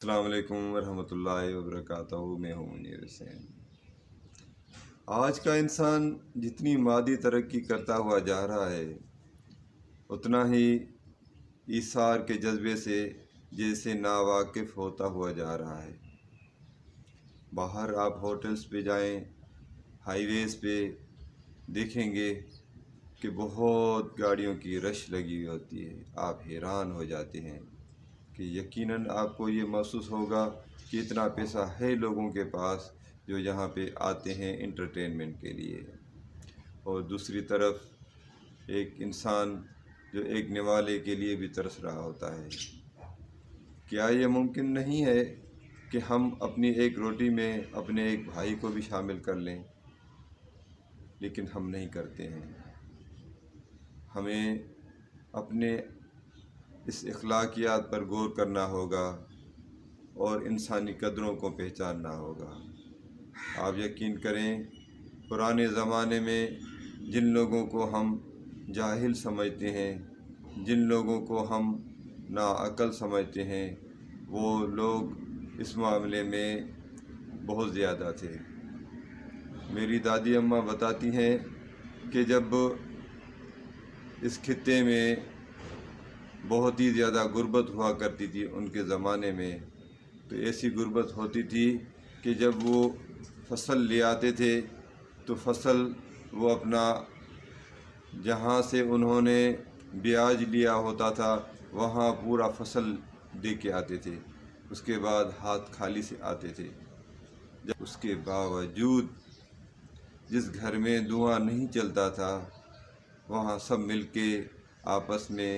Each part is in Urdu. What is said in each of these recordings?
السلام علیکم ورحمۃ اللہ وبرکاتہ۔ میں ہوں منیر حسین۔ آج کا انسان جتنی مادی ترقی کرتا ہوا جا رہا ہے اتنا ہی ایثار کے جذبے سے جیسے ناواقف ہوتا ہوا جا رہا ہے۔ باہر آپ ہوٹلز پہ جائیں، ہائی ویز پہ دیکھیں گے کہ بہت گاڑیوں کی رش لگی ہوتی ہے۔ آپ حیران ہو جاتے ہیں کہ یقیناً آپ کو یہ محسوس ہوگا کہ اتنا پیسہ ہے لوگوں کے پاس جو یہاں پہ آتے ہیں انٹرٹینمنٹ کے لیے، اور دوسری طرف ایک انسان جو ایک نوالے کے لیے بھی ترس رہا ہوتا ہے۔ کیا یہ ممکن نہیں ہے کہ ہم اپنی ایک روٹی میں اپنے ایک بھائی کو بھی شامل کر لیں؟ لیکن ہم نہیں کرتے ہیں۔ ہمیں اپنے اس اخلاقیات پر غور کرنا ہوگا اور انسانی قدروں کو پہچاننا ہوگا۔ آپ یقین کریں، پرانے زمانے میں جن لوگوں کو ہم جاہل سمجھتے ہیں، جن لوگوں کو ہم ناعقل سمجھتے ہیں، وہ لوگ اس معاملے میں بہت زیادہ تھے۔ میری دادی اماں بتاتی ہیں کہ جب اس خطے میں بہت ہی زیادہ غربت ہوا کرتی تھی ان کے زمانے میں، تو ایسی غربت ہوتی تھی کہ جب وہ فصل لے آتے تھے تو فصل وہ اپنا جہاں سے انہوں نے بیاج لیا ہوتا تھا وہاں پورا فصل دے کے آتے تھے، اس کے بعد ہاتھ خالی سے آتے تھے۔ جب اس کے باوجود جس گھر میں دھواں نہیں چلتا تھا وہاں سب مل کے آپس میں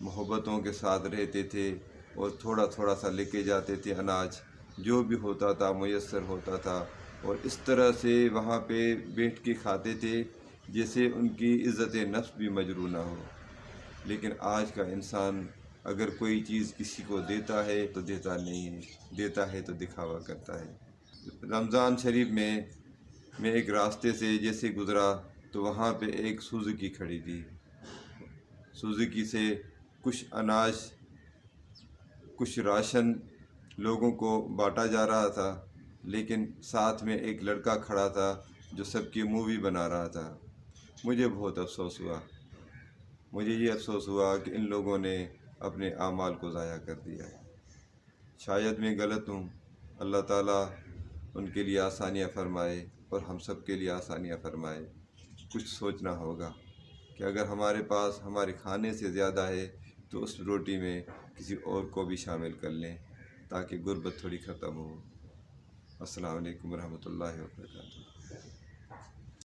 محبتوں کے ساتھ رہتے تھے اور تھوڑا تھوڑا سا لے کے جاتے تھے، اناج جو بھی ہوتا تھا میسر ہوتا تھا، اور اس طرح سے وہاں پہ بیٹھ کے کھاتے تھے جیسے ان کی عزت نفس بھی مجروح نہ ہو۔ لیکن آج کا انسان اگر کوئی چیز کسی کو دیتا ہے تو دیتا نہیں ہے، دیتا ہے تو دکھاوا کرتا ہے۔ رمضان شریف میں ایک راستے سے جیسے گزرا تو وہاں پہ ایک سوزوکی کھڑی تھی۔ سوزوکی سے کچھ اناج، کچھ راشن لوگوں کو بانٹا جا رہا تھا، لیکن ساتھ میں ایک لڑکا کھڑا تھا جو سب کی مووی بنا رہا تھا۔ مجھے بہت افسوس ہوا، مجھے یہ افسوس ہوا کہ ان لوگوں نے اپنے اعمال کو ضائع کر دیا ہے۔ شاید میں غلط ہوں، اللہ تعالیٰ ان کے لیے آسانیاں فرمائے اور ہم سب کے لیے آسانیاں فرمائے۔ کچھ سوچنا ہوگا کہ اگر ہمارے پاس ہمارے کھانے سے زیادہ ہے تو اس روٹی میں کسی اور کو بھی شامل کر لیں تاکہ غربت تھوڑی ختم ہو۔ السلام علیکم ورحمۃ اللہ وبرکاتہ۔